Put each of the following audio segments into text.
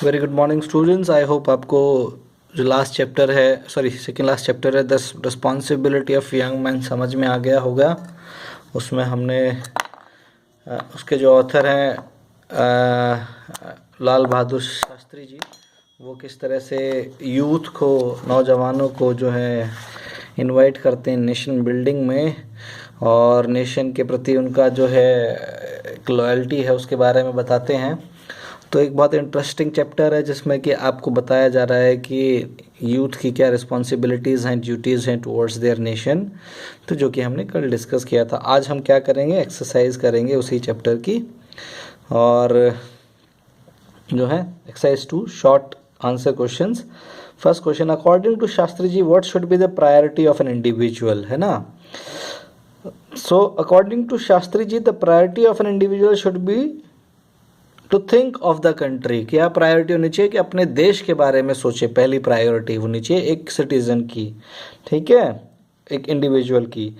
Very good morning students. I hope आपको जो last chapter है, सॉरी सेकेंड लास्ट चैप्टर है, the responsibility of young man समझ में आ गया होगा। उसमें हमने उसके जो ऑथर हैं लाल बहादुर शास्त्री जी, वो किस तरह से यूथ को, नौजवानों को जो है इनवाइट करते हैं नेशन बिल्डिंग में, और नेशन के प्रति उनका जो है एक लॉयल्टी है उसके बारे में बताते हैं। तो एक बहुत इंटरेस्टिंग चैप्टर है जिसमें कि आपको बताया जा रहा है कि यूथ की क्या रिस्पॉन्सिबिलिटीज़ हैं, ड्यूटीज़ हैं टुवर्ड्स देयर नेशन, तो जो कि हमने कल डिस्कस किया था। आज हम क्या करेंगे, एक्सरसाइज करेंगे उसी चैप्टर की, और जो है exercise 2 short answer questions. First question, according to Shastri ji what should be the priority of an individual, है ना। So according to Shastri ji the priority of an individual should be to think of the country. क्या priority होनी चाहिए कि अपने देश के बारे में सोचे, पहली प्रायोरिटी होनी चाहिए एक सिटीजन की, ठीक है, एक इंडिविजुअल की।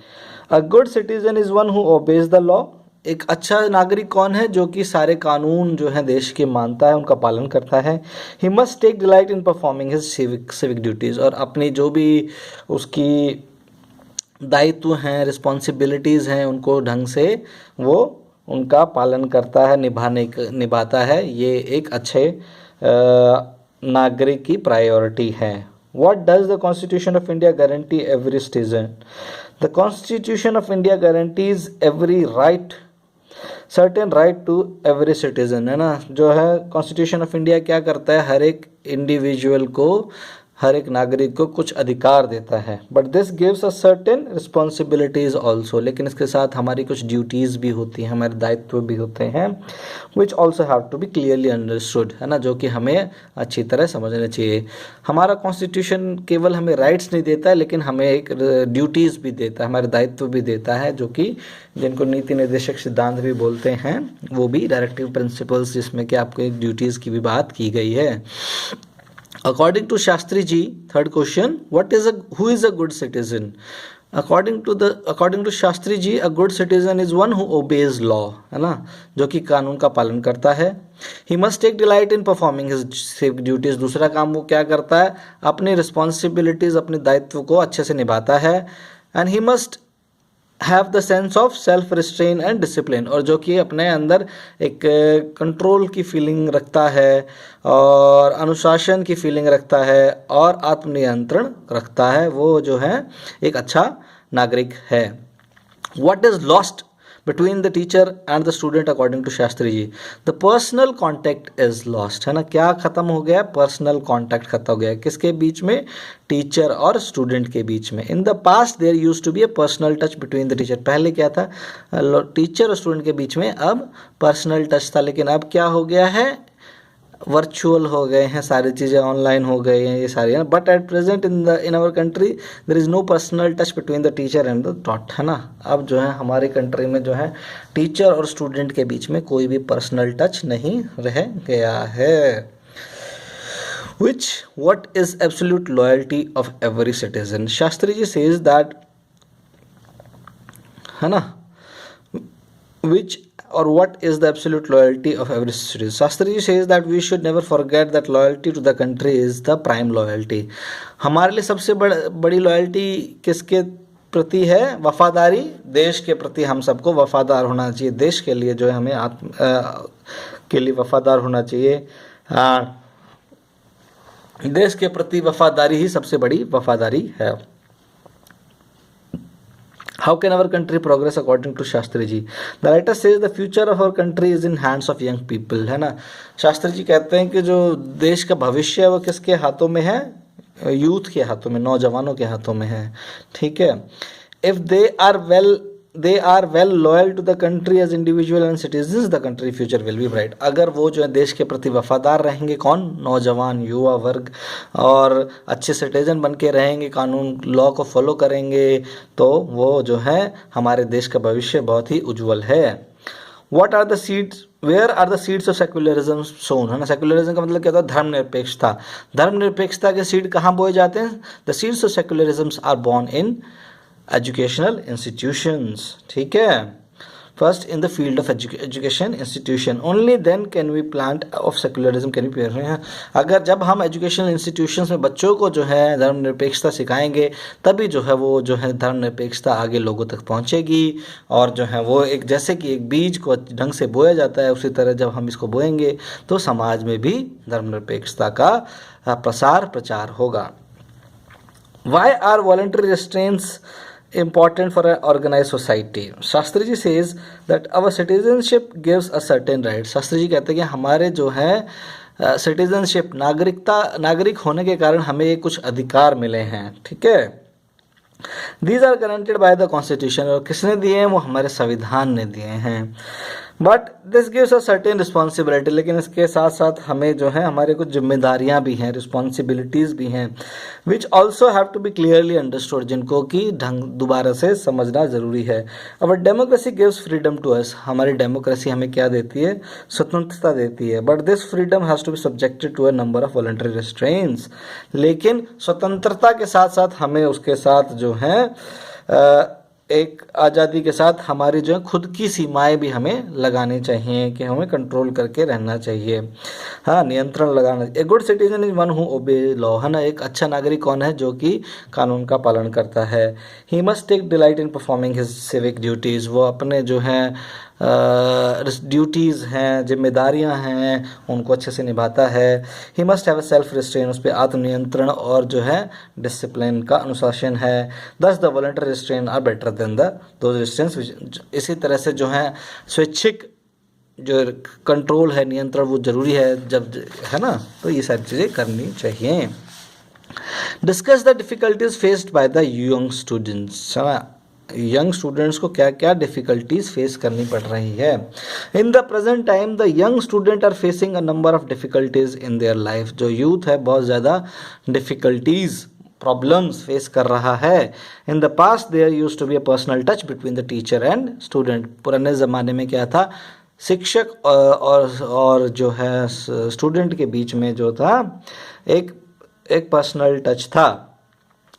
A good citizen is one who obeys the law. एक अच्छा नागरिक कौन है, जो कि सारे कानून जो है देश के मानता है, उनका पालन करता है। He must take delight in performing his civic duties, और अपनी जो भी उसकी दायित्व हैं, रिस्पॉन्सिबिलिटीज़ हैं, उनको ढंग से वो उनका पालन करता है, निभाता है। ये एक अच्छे नागरिक की प्रायोरिटी है। What does the Constitution of India guarantee every citizen? The Constitution of India guarantees every right, certain right to every citizen, है ना। जो है कॉन्स्टिट्यूशन ऑफ इंडिया क्या करता है, हर एक इंडिविजुअल को, हर एक नागरिक को कुछ अधिकार देता है। But this gives a certain responsibilities also, लेकिन इसके साथ हमारी कुछ ड्यूटीज़ भी होती हैं, हमारे दायित्व भी होते हैं, which also have to be clearly understood, है ना, जो कि हमें अच्छी तरह समझना चाहिए। हमारा कॉन्स्टिट्यूशन केवल हमें राइट्स नहीं देता है, लेकिन हमें एक ड्यूटीज़ भी देता है, हमारे दायित्व भी देता है, जो कि जिनको नीति निर्देशक सिद्धांत भी बोलते हैं, वो भी डायरेक्टिव प्रिंसिपल्स, जिसमें कि आपको एक ड्यूटीज़ की भी बात की गई है। According to Shastri ji, third question, who is a good citizen? According to Shastri ji, a good citizen is one who obeys law, है ना, जो कि कानून का पालन करता है। He must take delight in performing his civic duties, दूसरा काम वो क्या करता है, अपनी रिस्पॉन्सिबिलिटीज, अपने दायित्व को अच्छे से निभाता है। And he must have the sense of self restrain and discipline, और जो कि अपने अंदर एक कंट्रोल की फीलिंग रखता है, और अनुशासन की फीलिंग रखता है, और आत्मनियंत्रण रखता है, वो जो है एक अच्छा नागरिक है। What is lost between the teacher and the student according to Shastri ji? The personal contact is lost, है ना। क्या खत्म हो गया? पर्सनल कॉन्टैक्ट खत्म हो गया। किसके बीच में? टीचर और स्टूडेंट के बीच में। In the past there used to be a personal touch between the teacher, पहले क्या था, टीचर और स्टूडेंट के बीच में अब पर्सनल टच था, लेकिन अब क्या हो गया है, वर्चुअल हो गए हैं, सारी चीज़ें ऑनलाइन हो गई हैं ये सारी, but at present in our country there is no personal touch between the teacher and the taught, है ना। अब जो है हमारी कंट्री में जो है टीचर और स्टूडेंट के बीच में कोई भी पर्सनल टच नहीं रह गया है। what is absolute loyalty of every citizen? Shastri ji says that, है ना, what is the absolute loyalty of every citizen? Shastri ji says that we should never forget that loyalty to the country is the prime loyalty. हमारे लिए सबसे बड़ी loyalty किसके प्रति है? वफादारी, देश के प्रति हम सबको वफादार होना चाहिए, देश के लिए जो है हमें के लिए वफादार होना चाहिए। देश के प्रति वफादारी ही सबसे बड़ी वफादारी है। How can our country progress according to Shastri ji? The writer says the future of our country is in hands of young people, है ना। शास्त्री जी कहते हैं कि जो देश का भविष्य है वो किसके हाथों में है? यूथ के हाथों में, नौजवानों के हाथों में है, ठीक है। If they are well loyal to the country as individual and citizens, the country future will be bright. अगर वो जो है देश के प्रति वफादार रहेंगे, कौन? नौजवान, युवा वर्ग, और अच्छे सिटीजन बन के रहेंगे, कानून लॉ को फॉलो करेंगे, तो वो जो है हमारे देश का भविष्य बहुत ही उज्जवल है। What are the seeds? Where are the seeds of secularism sown? है ना। सेक्युलरिज्म का मतलब क्या होता है? धर्मनिरपेक्षता। धर्मनिरपेक्षता के सीड कहाँ बोए जाते हैं? The seeds of secularism are born in educational institutions, ठीक है। First in the field of education institution, only then can we plant of secularism can be pure. अगर जब हम एजुकेशनल इंस्टीट्यूशंस में बच्चों को जो है धर्मनिरपेक्षता सिखाएंगे, तभी जो है वो जो है धर्मनिरपेक्षता आगे लोगों तक पहुंचेगी। और जो है वो एक जैसे कि एक बीज को ढंग से बोया जाता है, उसी तरह जब हम इसको बोएंगे तो समाज में भी धर्मनिरपेक्षता का प्रचार होगा। Why are voluntary restraints important for an organized society? Shastri ji says that our citizenship gives a certain right. Shastri ji कहते हैं कि हमारे जो है सिटीजनशिप नागरिक होने के कारण हमें कुछ अधिकार मिले हैं, ठीक है। These are guaranteed by the constitution, और किसने दिए हैं? वो हमारे संविधान ने दिए हैं। But this gives a certain responsibility, लेकिन इसके साथ साथ हमें जो है हमारे कुछ जिम्मेदारियां भी हैं, रिस्पॉन्सिबिलिटीज़ भी हैं, which also have to be clearly understood, जिनको कि दोबारा से समझना ज़रूरी है। Our democracy gives freedom to us, हमारी डेमोक्रेसी हमें क्या देती है? स्वतंत्रता देती है। But this freedom has to be subjected to a number of voluntary restraints, लेकिन स्वतंत्रता के साथ साथ हमें उसके साथ जो है एक आज़ादी के साथ हमारी जो है खुद की सीमाएं भी हमें लगानी चाहिए, कि हमें कंट्रोल करके रहना चाहिए, हाँ, नियंत्रण लगाना। A good citizen is one who obey law, है ना। एक अच्छा नागरिक कौन है? जो कि कानून का पालन करता है। He must take delight in performing his civic duties, वो अपने जो हैं ड्यूटीज़ हैं, जिम्मेदारियां हैं, उनको अच्छे से निभाता है। He must have a self restrain, उस पर आत्मनियंत्रण और जो है डिसिप्लिन का अनुशासन है। Thus the voluntary restraint are better than those restraints, इसी तरह से जो है स्वैच्छिक जो कंट्रोल है, नियंत्रण, वो ज़रूरी है जब, है ना। तो ये सारी चीज़ें करनी चाहिए। Discuss the difficulties faced by the young students, young students को क्या क्या डिफ़िकल्टीज फेस करनी पड़ रही है। In the present time the young student are facing a number of difficulties in their life, जो यूथ है बहुत ज़्यादा डिफ़िकल्टीज प्रॉब्लम्स फेस कर रहा है। In the past there used to be a personal touch between the teacher and student, पुराने ज़माने में क्या था? शिक्षक और जो है स्टूडेंट के बीच में जो था एक पर्सनल टच था।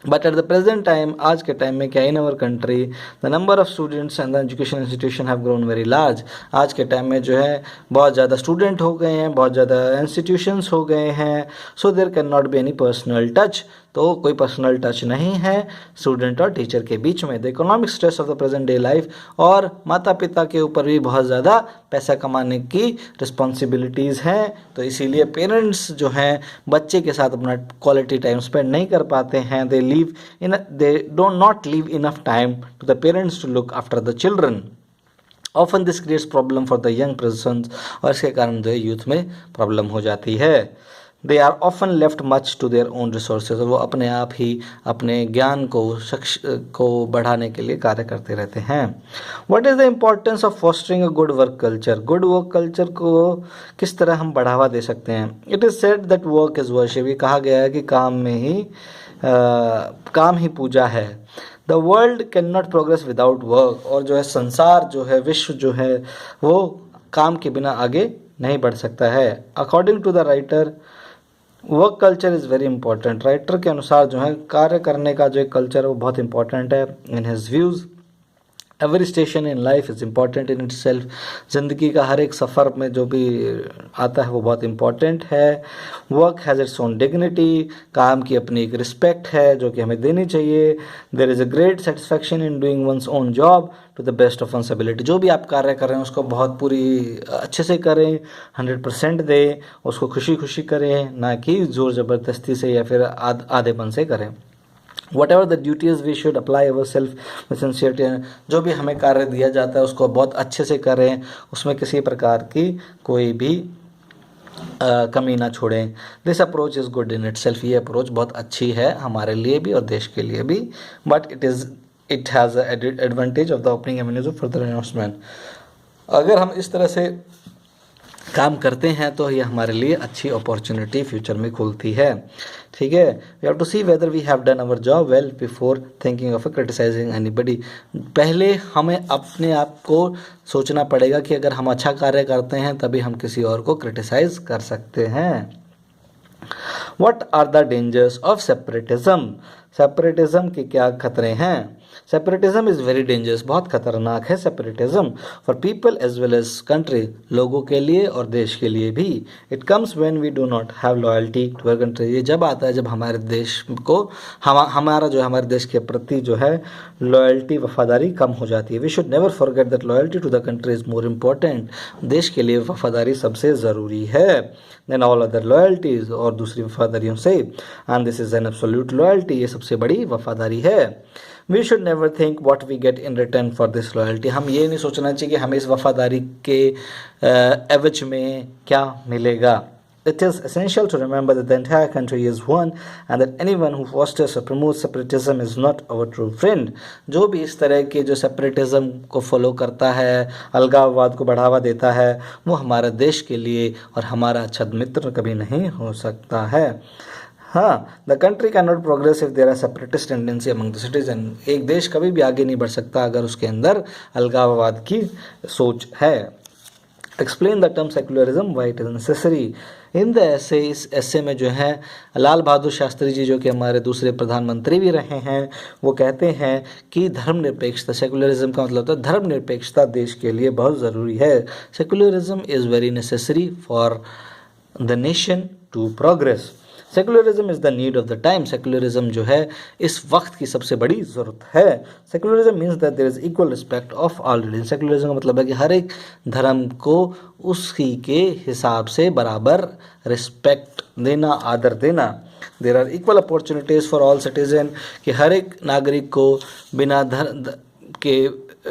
But at the present time, आज के टाइम में क्या, in our country the number of students and the education institution have grown very large, आज के टाइम में जो है बहुत ज़्यादा स्टूडेंट हो गए हैं, बहुत ज़्यादा इंस्टीट्यूशंस हो गए हैं। So there can not be any personal touch, तो कोई पर्सनल टच नहीं है स्टूडेंट और टीचर के बीच में। The economic stress of the present day life, और माता पिता के ऊपर भी बहुत ज़्यादा पैसा कमाने की रिस्पॉन्सिबिलिटीज़ हैं, तो इसीलिए पेरेंट्स जो हैं बच्चे के साथ अपना क्वालिटी टाइम स्पेंड नहीं कर पाते हैं। They don't not leave enough time to the parents to look after the children. Often this creates problem for the young persons, और इसके कारण जो है यूथ में प्रॉब्लम हो जाती है। They are often left much to their own resources, वो अपने आप ही अपने ज्ञान को बढ़ाने के लिए कार्य करते रहते हैं। What is the importance of fostering a good work culture, good work culture को किस तरह हम बढ़ावा दे सकते हैं। It is said that work is worship, ये कहा गया है कि काम ही पूजा है। The world can not progress without work, और जो है संसार जो है, विश्व जो है, वो काम के बिना आगे नहीं बढ़ सकता है। According to the writer, work culture is very important, writer के अनुसार जो है कार्य करने का जो एक कल्चर है वो बहुत इंपॉर्टेंट है। In his views every station in life is important in it self, ज़िंदगी का हर एक सफ़र में जो भी आता है वो बहुत इम्पॉर्टेंट है। Work has its own dignity, काम की अपनी एक रिस्पेक्ट है जो कि हमें देनी चाहिए। There is a great satisfaction in doing one's own job to the best of one's ability, जो भी आप कार्य कर रहे हैं उसको बहुत पूरी अच्छे से करें, 100% दें, उसको खुशी खुशी करें, ना कि ज़ोर ज़बरदस्ती से या फिर आधेपन से करें। Whatever the duties we should apply our self with sincerity, जो भी हमें कार्य दिया जाता है उसको बहुत अच्छे से करें, उसमें किसी प्रकार की कोई भी कमी ना छोड़ें। This approach is good in it self, ये अप्रोच बहुत अच्छी है हमारे लिए भी और देश के लिए भी। But it has advantage of the opening avenues of further investment, अगर हम इस तरह से काम करते हैं तो ये हमारे लिए अच्छी अपॉर्चुनिटी फ्यूचर में खुलती है। ठीक है, we have to see whether we have done our job well before thinking of criticising anybody. पहले हमें अपने आप को सोचना पड़ेगा कि अगर हम अच्छा कार्य करते हैं तभी हम किसी और को क्रिटिसाइज कर सकते हैं। What are the dangers of separatism, separatism के क्या खतरे हैं। सेपरेटिज्म इज़ वेरी डेंजरस, बहुत खतरनाक है separatism, for people as well as country, लोगों के लिए और देश के लिए भी। It comes when we do not have loyalty to our country, ये जब आता है जब हमारे देश को हमारा जो है हमारे देश के प्रति जो है लॉयल्टी, वफादारी कम हो जाती है। We should never forget that loyalty to the country is more important, देश के लिए वफादारी सबसे ज़रूरी है देन ऑल अदर लॉयल्टीज़, और दूसरी वफादारियों से। And this is an absolute loyalty, ये सबसे बड़ी वफादारी है। We should never think what we get in return for this loyalty, हम ये नहीं सोचना चाहिए कि हमें इस वफादारी के एवज में क्या मिलेगा। It is essential to remember that the entire country is one and that anyone who fosters or promotes separatism is not our true friend. जो भी इस तरह के जो सेपरेटिज्म को फॉलो करता है, अलगाववाद को बढ़ावा देता है, वो हमारे देश के लिए और हमारा अच्छा मित्र कभी नहीं हो सकता है। हाँ, the country can not progress if there are separatist tendency among the citizen, एक देश कभी भी आगे नहीं बढ़ सकता अगर उसके अंदर अलगाववाद की सोच है। Explain the term secularism why it is necessary in the ऐसे, इस ऐसे में जो है लाल बहादुर शास्त्री जी जो कि हमारे दूसरे प्रधानमंत्री भी रहे हैं, वो कहते हैं कि धर्मनिरपेक्षता, सेकुलरिज्म का मतलब होता है धर्मनिरपेक्षता देश के लिए बहुत ज़रूरी है। Secularism is very necessary for the nation to progress. Secularism is the need of the time, secularism जो है इस वक्त की सबसे बड़ी ज़रूरत है। Secularism means that there is equal respect of all religion, secularism का मतलब है कि हर एक धर्म को उसकी के हिसाब से बराबर रिस्पेक्ट देना, आदर देना। There are equal opportunities for all citizen, कि हर एक नागरिक को बिना धर्म के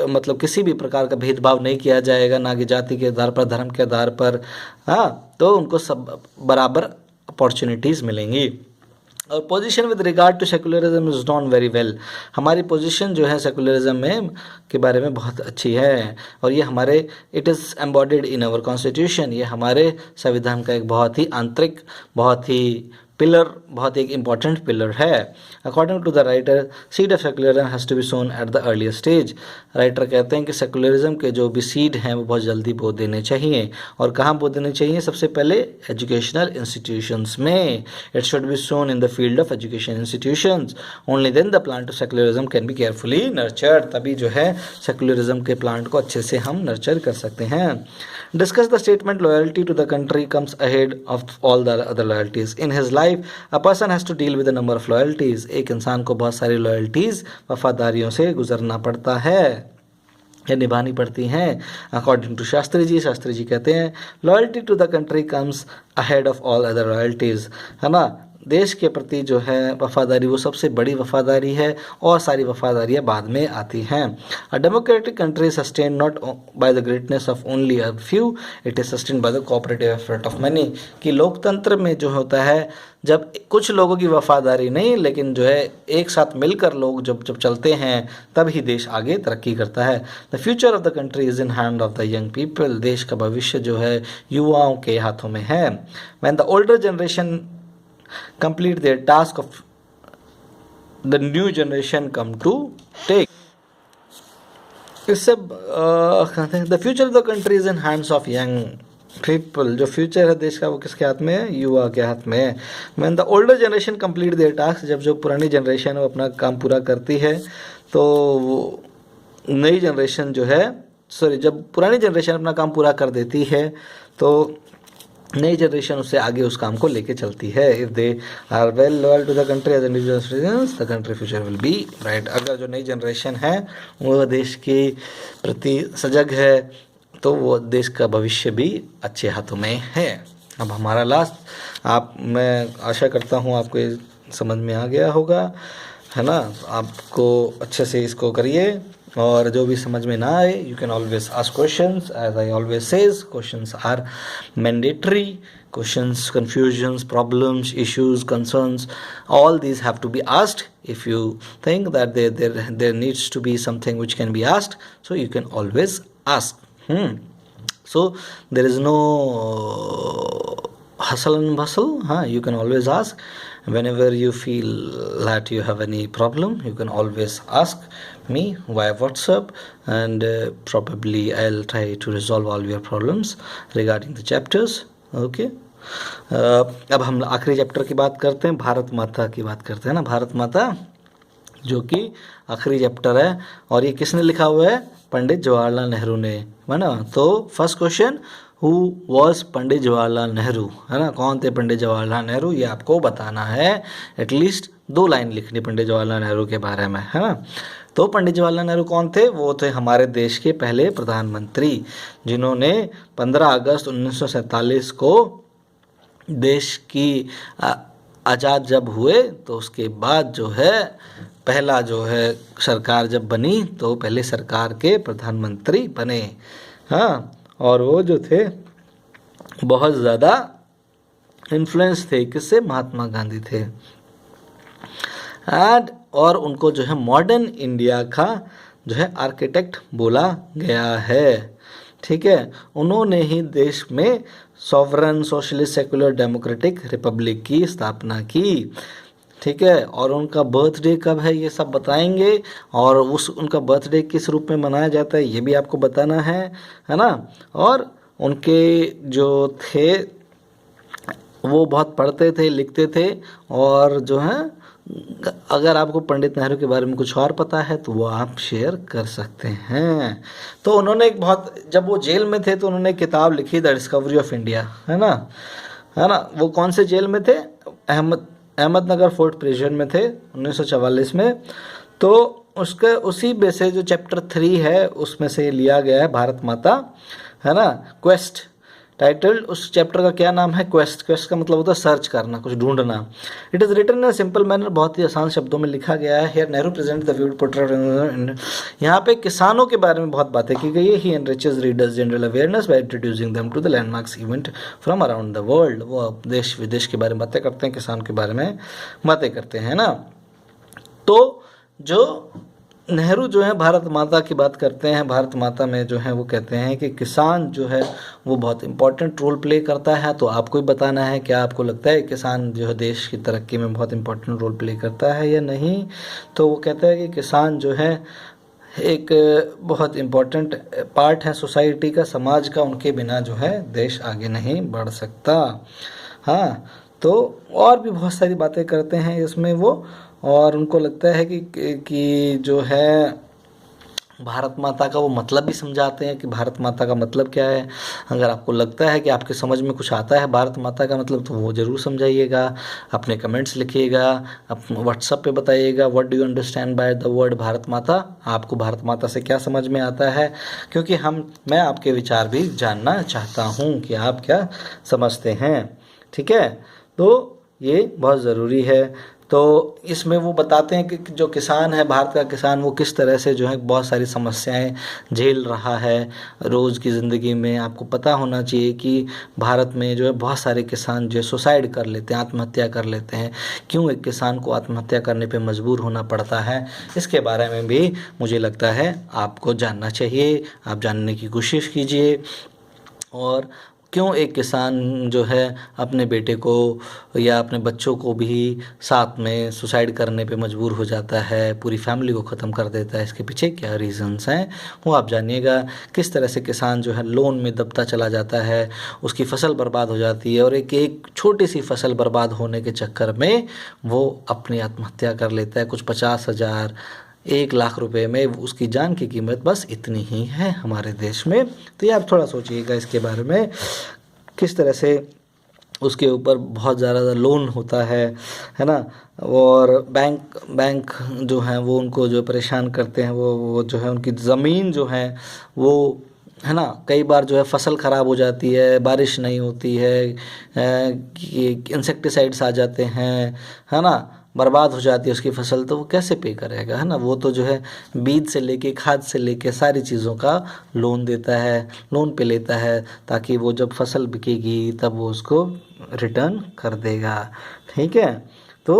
मतलब किसी भी प्रकार का भेदभाव नहीं किया जाएगा, ना कि जाति के आधार पर, धर्म के आधार पर। हाँ, तो उनको सब बराबर अपॉर्चुनिटीज़ मिलेंगी। और position with regard to secularism is known very well, हमारी पोजीशन जो है सेकुलरिज्म में के बारे में बहुत अच्छी है, और ये हमारे it is embodied in our constitution, ये हमारे संविधान का एक बहुत ही आंतरिक, बहुत ही पिलर, बहुत एक इम्पॉर्टेंट पिलर है। According to the writer, seed of secularism has to be sown at the earlier stage, writer कहते हैं कि सेकुलरिज्म के जो भी सीड हैं वो बहुत जल्दी बो देने चाहिए। और कहाँ बो देने चाहिए? सबसे पहले एजुकेशनल इंस्टीट्यूशंस में। It should be sown in the field of education institutions, only then the plant of secularism can be carefully nurtured, तभी जो है सेकुलरिज्म के प्लांट को अच्छे से हम नर्चर कर सकते हैं। Discuss the statement loyalty to the country comes ahead of all the other loyalties in his life. A person has to deal with a number of loyalties, एक इंसान को बहुत सारी लॉयल्टीज, वफादारियों से गुजरना पड़ता है या निभानी पड़ती हैं। अकॉर्डिंग टू शास्त्री जी कहते हैं loyalty to the country comes ahead of all other loyalties, है ना, देश के प्रति जो है वफादारी वो सबसे बड़ी वफादारी है और सारी वफादारियाँ बाद में आती हैं। A democratic country sustain not by the greatness of only a few, it is sustain by the cooperative effort of many, कि लोकतंत्र में जो होता है जब कुछ लोगों की वफादारी नहीं, लेकिन जो है एक साथ मिलकर लोग जब चलते हैं तब ही देश आगे तरक्की करता है। The future of the country is in hand of the young people, देश का भविष्य जो है युवाओं के हाथों में है। When the older generation complete their task of the new generation come to take. इससे the future of the country is in hands of young people, जो फ्यूचर है देश का वो किसके हाथ में है? युवा के हाथ में है। When the older generation complete their task, जब जो पुरानी जनरेशन वो अपना काम पूरा करती है तो नई जनरेशन जो है जब पुरानी जनरेशन अपना काम पूरा कर देती है तो नई जनरेशन उससे आगे उस काम को लेके चलती है। If they are well loyal to the country as individual citizens, the country future will be bright. अगर जो नई जनरेशन है वो देश के प्रति सजग है तो वो देश का भविष्य भी अच्छे हाथों में है। अब हमारा लास्ट, मैं आशा करता हूँ आपको ये समझ में आ गया होगा, है ना, आपको अच्छे से इसको करिए, और जो भी समझ में ना आए you can always ask questions, as I always says questions are mandatory, questions, confusions, problems, issues, concerns, all these have to be asked. If you think that there needs to be something which can be asked, so you can always ask. So there is no hustle and bustle, you can always ask. Whenever you feel that you have any problem, you can always ask me via WhatsApp, and probably I'll try to resolve all your problems regarding the chapters. Okay. अब हम आखिरी chapter की बात करते हैं, भारत माता की बात करते हैं ना। भारत माता जो कि आखिरी चैप्टर है, और ये किसने लिखा हुआ है? पंडित जवाहरलाल नेहरू ने, है ना। तो first question, who was Pandit Jawaharlal Nehru, है ना। कौन थे पंडित जवाहरलाल नेहरू, ये आपको बताना है। एटलीस्ट 2 लाइन लिखनी पंडित जवाहरलाल नेहरू के बारे में, है ना। तो पंडित जवाहरलाल नेहरू कौन थे? वो थे हमारे देश के पहले प्रधानमंत्री, जिन्होंने 15 अगस्त 1947 को देश की आज़ाद जब हुए तो उसके बाद जो है पहला जो है सरकार जब बनी तो पहले सरकार के प्रधानमंत्री बने। हाँ, और वो जो थे बहुत ज़्यादा इन्फ्लुएंस थे, किससे? महात्मा गांधी थे। और उनको जो है मॉडर्न इंडिया का जो है आर्किटेक्ट बोला गया है, ठीक है। उन्होंने ही देश में sovereign socialist secular democratic Republic की स्थापना की, ठीक है। और उनका बर्थडे कब है ये सब बताएंगे, और उनका बर्थडे किस रूप में मनाया जाता है ये भी आपको बताना है ना। और उनके जो थे वो बहुत पढ़ते थे, लिखते थे, और जो है अगर आपको पंडित नेहरू के बारे में कुछ और पता है तो वो आप शेयर कर सकते हैं। तो उन्होंने एक बहुत, जब वो जेल में थे तो उन्होंने एक किताब लिखी, द डिस्कवरी ऑफ इंडिया, है ना। वो कौन से जेल में थे? अहमदनगर फोर्ट प्रिजन में थे 1944 में। तो उसके उसी में से जो चैप्टर 3 है उसमें से लिया गया है, भारत माता, है ना। क्वेस्ट टाइटल, उस चैप्टर का क्या नाम है? क्वेस्ट। क्वेस्ट का मतलब होता है सर्च करना, कुछ ढूंढना। It is written in simple manner, बहुत ही आसान शब्दों में लिखा गया है। Here Nehru present the view portrait, यहाँ पे किसानों के बारे में बहुत बातें की गई है। He enriches readers general awareness by introducing them to the landmarks event from around the world. वो देश विदेश के बारे में बातें करते हैं, किसान के बारे में बातें करते हैं ना। तो जो नेहरू जो है भारत माता की बात करते हैं, भारत माता में जो है वो कहते हैं कि किसान जो है वो बहुत इंपॉर्टेंट रोल प्ले करता है। तो आपको ही बताना है, क्या आपको लगता है किसान जो है देश की तरक्की में बहुत इंपॉर्टेंट रोल प्ले करता है या नहीं? तो वो कहता है कि किसान जो है एक बहुत इम्पोर्टेंट पार्ट है सोसाइटी का, समाज का, उनके बिना जो है देश आगे नहीं बढ़ सकता। हाँ, तो और भी बहुत सारी बातें करते हैं इसमें वो, और उनको लगता है कि जो है भारत माता का वो मतलब भी समझाते हैं कि भारत माता का मतलब क्या है। अगर आपको लगता है कि आपके समझ में कुछ आता है भारत माता का मतलब, तो वो ज़रूर समझाइएगा, अपने कमेंट्स लिखिएगा, अपने व्हाट्सएप पे बताइएगा what do you understand by the word Bharat माता। आपको भारत माता से क्या समझ में आता है, क्योंकि मैं आपके विचार भी जानना चाहता हूँ कि आप क्या समझते हैं, ठीक है। तो ये बहुत ज़रूरी है। तो इसमें वो बताते हैं कि जो किसान है, भारत का किसान, वो किस तरह से जो है बहुत सारी समस्याएं झेल रहा है रोज़ की ज़िंदगी में। आपको पता होना चाहिए कि भारत में जो है बहुत सारे किसान जो है सुसाइड कर लेते हैं, आत्महत्या कर लेते हैं। क्यों एक किसान को आत्महत्या करने पे मजबूर होना पड़ता है, इसके बारे में भी मुझे लगता है आपको जानना चाहिए। आप जानने की कोशिश कीजिए। और क्यों एक किसान जो है अपने बेटे को या अपने बच्चों को भी साथ में सुसाइड करने पे मजबूर हो जाता है, पूरी फैमिली को ख़त्म कर देता है, इसके पीछे क्या रीज़न्स हैं वो आप जानिएगा। किस तरह से किसान जो है लोन में दबता चला जाता है, उसकी फसल बर्बाद हो जाती है, और एक छोटी सी फसल बर्बाद होने के चक्कर में वो अपनी आत्महत्या कर लेता है। कुछ 50,000 1,00,000 रुपए में उसकी जान की कीमत बस इतनी ही है हमारे देश में। तो ये आप थोड़ा सोचिएगा इसके बारे में, किस तरह से उसके ऊपर बहुत ज़्यादा लोन होता है ना। और बैंक जो हैं वो उनको जो परेशान करते हैं, वो जो है उनकी ज़मीन जो है वो, है ना, कई बार जो है फसल ख़राब हो जाती है, बारिश नहीं होती है, इंसेक्टिसाइड्स आ जाते हैं, है ना, बर्बाद हो जाती है उसकी फसल। तो वो कैसे पे करेगा, है ना। वो तो जो है बीज से लेके खाद से लेके सारी चीज़ों का लोन देता है, लोन पे लेता है, ताकि वो जब फसल बिकेगी तब वो उसको रिटर्न कर देगा, ठीक है। तो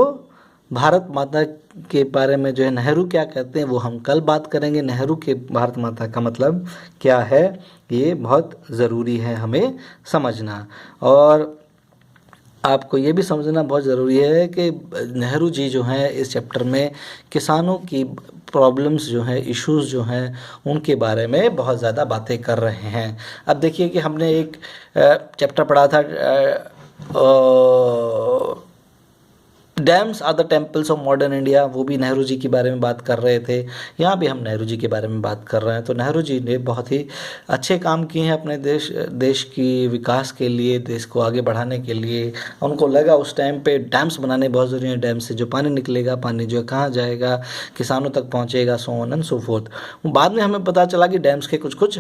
भारत माता के बारे में जो है नेहरू क्या कहते हैं वो हम कल बात करेंगे। नेहरू के भारत माता का मतलब क्या है ये बहुत ज़रूरी है हमें समझना। और आपको ये भी समझना बहुत ज़रूरी है कि नेहरू जी जो हैं इस चैप्टर में किसानों की प्रॉब्लम्स जो हैं, इश्यूज़ जो हैं, उनके बारे में बहुत ज़्यादा बातें कर रहे हैं। अब देखिए कि हमने एक dams are the temples of modern India, वो भी नेहरू जी के बारे में बात कर रहे थे। यहाँ भी हम नेहरू जी के बारे में बात कर रहे हैं। तो नेहरू जी ने बहुत ही अच्छे काम किए हैं अपने देश की विकास के लिए, देश को आगे बढ़ाने के लिए। उनको लगा उस टाइम पे डैम्स बनाने बहुत ज़रूरी है, डैम से जो पानी निकलेगा, पानी जो है कहाँ जाएगा, किसानों तक पहुँचेगा, so on and so fourth. बाद में हमें पता चला कि डैम्स के कुछ कुछ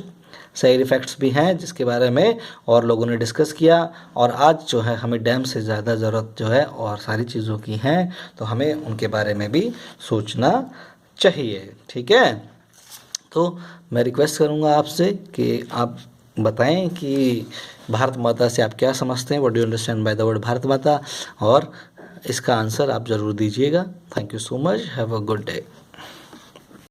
साइड इफ़ेक्ट्स भी हैं, जिसके बारे में और लोगों ने डिस्कस किया। और आज जो है हमें डैम से ज़्यादा ज़रूरत जो है और सारी चीज़ों की हैं, तो हमें उनके बारे में भी सोचना चाहिए। ठीक है, तो मैं रिक्वेस्ट करूँगा आपसे कि आप बताएं कि भारत माता से आप क्या समझते हैं, what do you understand by the word Bharat माता, और इसका आंसर आप ज़रूर दीजिएगा। Thank you so much, have a good day.